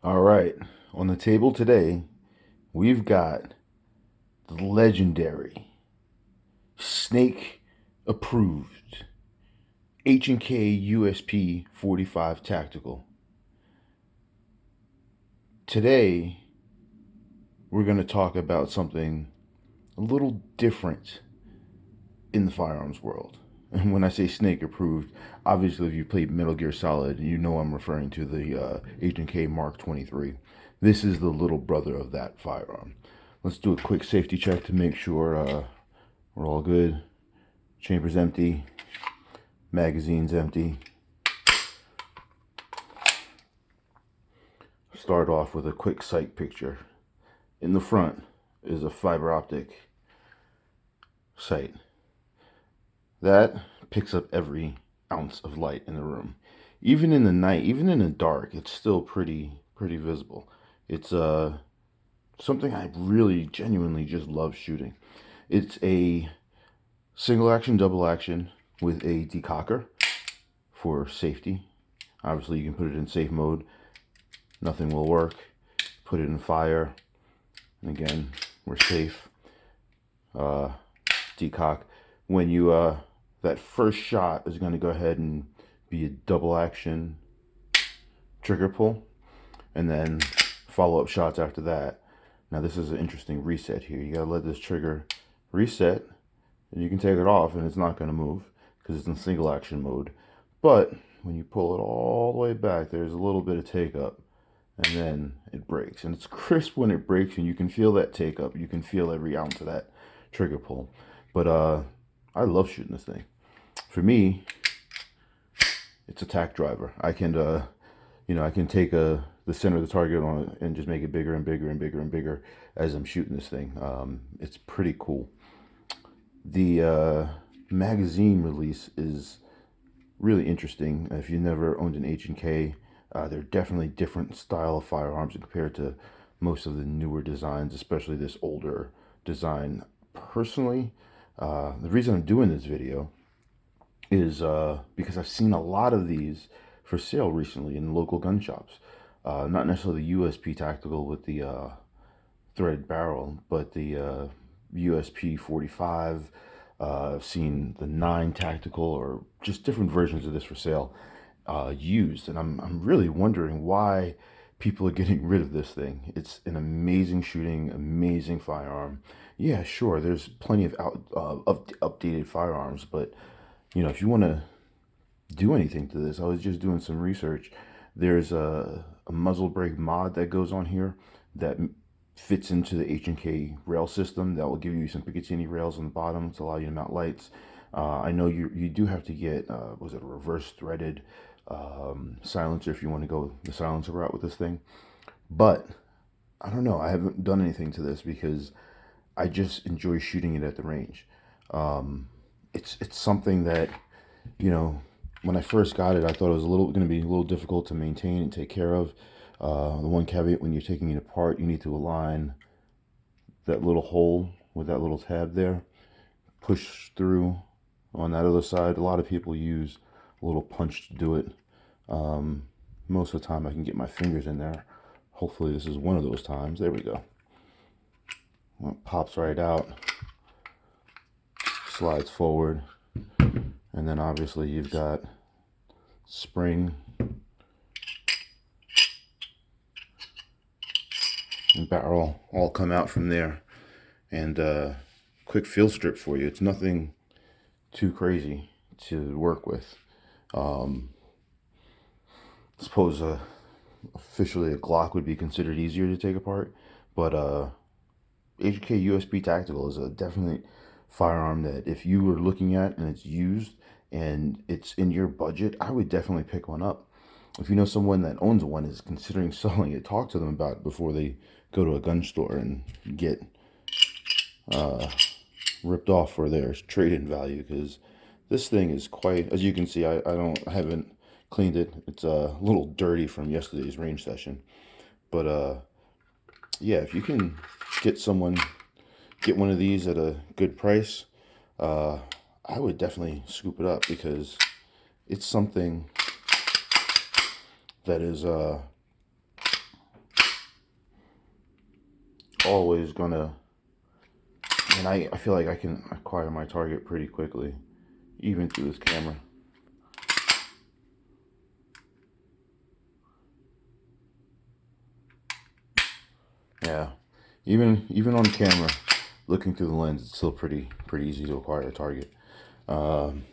All right, on the table today, we've got the legendary, snake approved H&K USP 45 Tactical. Today, we're going to talk about something a little different in the firearms world. And when I say snake approved, obviously if you played Metal Gear Solid, you know I'm referring to the H&K Mark 23. This is the little brother of that firearm. Let's do a quick safety check to make sure we're all good. Chamber's empty. Magazine's empty. Start off with a quick sight picture. In the front is a fiber optic sight. That picks up every ounce of light in the room. Even in the night, even in the dark, it's still pretty visible. It's something I really genuinely just love shooting. It's a single action, double action with a decocker for safety. Obviously, you can put it in safe mode. Nothing will work. Put it in fire. And again, we're safe. Decock. When you, that first shot is going to go ahead and be a double action trigger pull. And then follow up shots after that. Now this is an interesting reset here. You got to let this trigger reset. And you can take it off and it's not going to move because it's in single action mode. But when you pull it all the way back, there's a little bit of take up and then it breaks. And it's crisp when it breaks and you can feel that take up. You can feel every ounce of that trigger pull. But I love shooting this thing. For me, it's a tack driver. I can, I can take the center of the target on it and just make it bigger and bigger and bigger and bigger as I'm shooting this thing. It's pretty cool. The magazine release is really interesting. If you never owned an H&K, they're definitely different style of firearms compared to most of the newer designs, especially this older design. Personally, the reason I'm doing this video is because I've seen a lot of these for sale recently in local gun shops. Not necessarily the USP Tactical with the thread barrel, but the USP45. I've seen the 9 Tactical, or just different versions of this for sale used. And I'm really wondering why people are getting rid of this thing. It's an amazing shooting, amazing firearm. Yeah, sure, there's plenty of updated firearms, but if you want to do anything to this, I was just doing some research. There's a muzzle brake mod that goes on here that fits into the H&K rail system that will give you some Picatinny rails on the bottom to allow you to mount lights. I know you do have to get, was it a reverse threaded silencer if you want to go the silencer route with this thing. But I don't know, I haven't done anything to this because I just enjoy shooting it at the range. It's something that, when I first got it, I thought it was going to be a little difficult to maintain and take care of. The one caveat, when you're taking it apart, you need to align that little hole with that little tab there, push through on that other side. A lot of people use a little punch to do it. Most of the time I can get my fingers in there. Hopefully this is one of those times. There we go. Well, it pops right out, slides forward, and then obviously you've got spring and barrel all come out from there. And quick field strip for you. It's nothing too crazy to work with. I suppose officially a Glock would be considered easier to take apart, but H&K USP Tactical is a definite firearm that if you were looking at and it's used and it's in your budget, I would definitely pick one up. If you know someone that owns one, is considering selling it, talk to them about it before they go to a gun store and get ripped off for their trade-in value, because this thing is quite, as you can see, I haven't cleaned it. It's a little dirty from yesterday's range session, but yeah, if you can get one of these at a good price, I would definitely scoop it up, because it's something that is always gonna, and I feel like I can acquire my target pretty quickly, even through this camera. Yeah, even on camera, looking through the lens, it's still pretty easy to acquire a target. Um,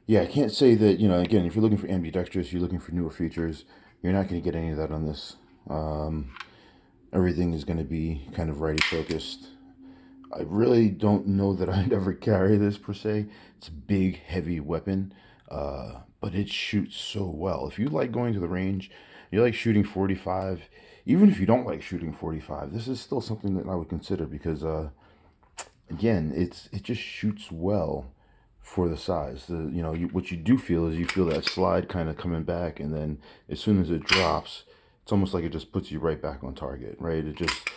yeah, I can't say that, again, if you're looking for ambidextrous, you're looking for newer features, you're not going to get any of that on this. Everything is going to be kind of righty focused. I really don't know that I'd ever carry this per se. It's a big, heavy weapon, but it shoots so well. If you like going to the range, you like shooting 45, even if you don't like shooting 45, this is still something that I would consider because, again, it just shoots well for the size. What you do feel is you feel that slide kind of coming back, and then as soon as it drops, it's almost like it just puts you right back on target, right? It just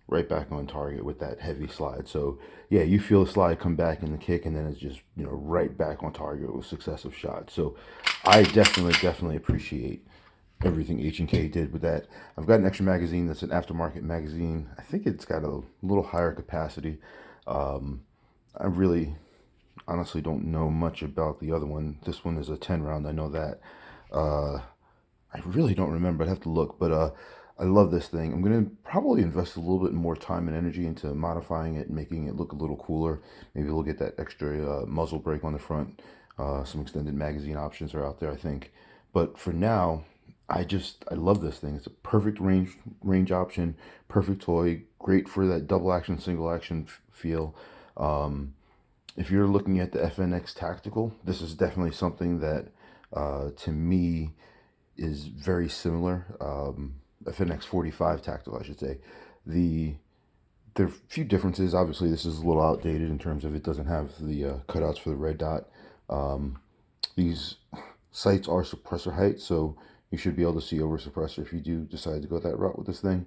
right back on target with that heavy slide. So yeah, you feel the slide come back in the kick, and then it's just right back on target with successive shots. So I definitely appreciate everything H&K did with that. I've got an extra magazine that's an aftermarket magazine. I think it's got a little higher capacity. I really honestly don't know much about the other one. This one is a 10 round, I know that. I really don't remember, I'd have to look, but I love this thing. I'm going to probably invest a little bit more time and energy into modifying it, making it look a little cooler. Maybe we'll get that extra muzzle brake on the front. Some extended magazine options are out there, I think. But for now, I love this thing. It's a perfect range option, perfect toy, great for that double action, single action feel. If you're looking at the FNX Tactical, this is definitely something that, to me, is very similar. FNX45 Tactical, I should say. There are a few differences. Obviously, this is a little outdated in terms of it doesn't have the cutouts for the red dot. These sights are suppressor height, so you should be able to see over suppressor if you do decide to go that route with this thing.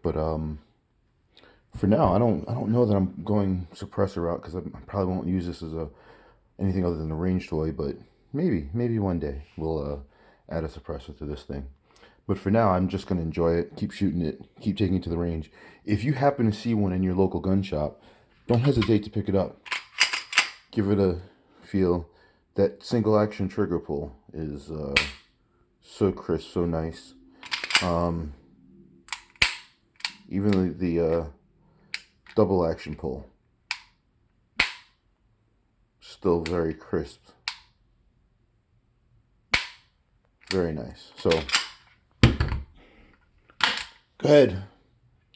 But for now, I don't know that I'm going suppressor route because I probably won't use this as anything other than a range toy. But maybe one day we'll add a suppressor to this thing. But for now, I'm just going to enjoy it, keep shooting it, keep taking it to the range. If you happen to see one in your local gun shop, don't hesitate to pick it up. Give it a feel. That single action trigger pull is so crisp, so nice. Even the double action pull, still very crisp. Very nice. So go ahead,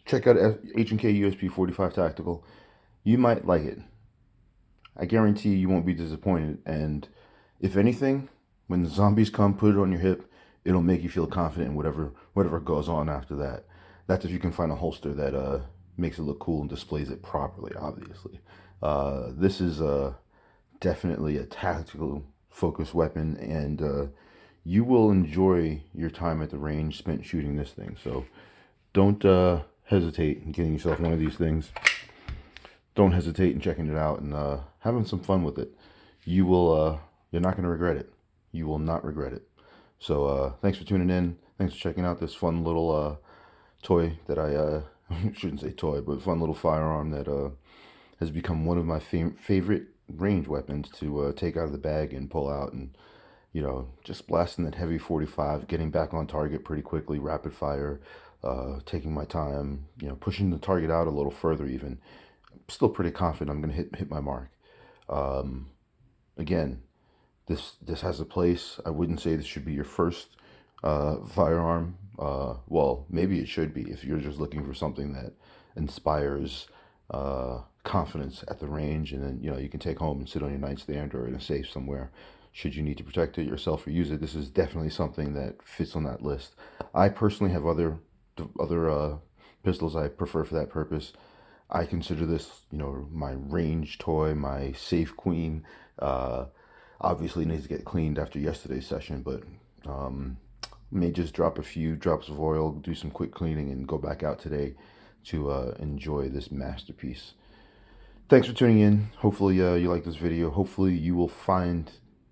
check out H&K USP45 Tactical. You might like it. I guarantee you won't be disappointed. And if anything, when the zombies come, put it on your hip. It'll make you feel confident in whatever goes on after that. That's if you can find a holster that makes it look cool and displays it properly, obviously. This is definitely a tactical focused weapon, and you will enjoy your time at the range spent shooting this thing. So don't hesitate in getting yourself one of these things. Don't hesitate in checking it out and having some fun with it. You're not going to regret it. You will not regret it. So thanks for tuning in. Thanks for checking out this fun little toy that I shouldn't say toy, but fun little firearm that has become one of my favorite range weapons to take out of the bag and pull out, and just blasting that heavy 45, getting back on target pretty quickly, rapid fire, taking my time, pushing the target out a little further even. I'm still pretty confident I'm going to hit my mark. Again, this has a place. I wouldn't say this should be your first firearm. Well, maybe it should be if you're just looking for something that inspires confidence at the range, and then you can take home and sit on your nightstand or in a safe somewhere. Should you need to protect it yourself or use it, this is definitely something that fits on that list. I personally have other pistols I prefer for that purpose. I consider this, my range toy, my safe queen. Obviously needs to get cleaned after yesterday's session, but may just drop a few drops of oil, do some quick cleaning, and go back out today to enjoy this masterpiece. Thanks for tuning in. Hopefully you like this video. Hopefully you will find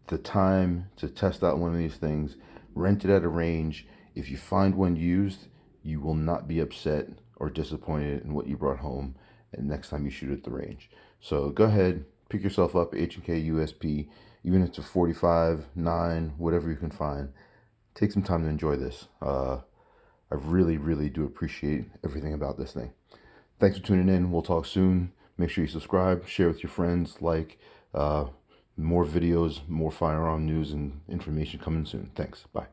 the time to test out one of these things. Rent it at a range. If you find one used, you will not be upset or disappointed in what you brought home and next time you shoot at the range. So go ahead, pick yourself up H&K USP, even if it's a 45, 9, whatever you can find. Take some time to enjoy this. I really, really do appreciate everything about this thing. Thanks for tuning in. We'll talk soon. Make sure you subscribe, share with your friends, like. More videos, more firearm news and information coming soon. Thanks. Bye.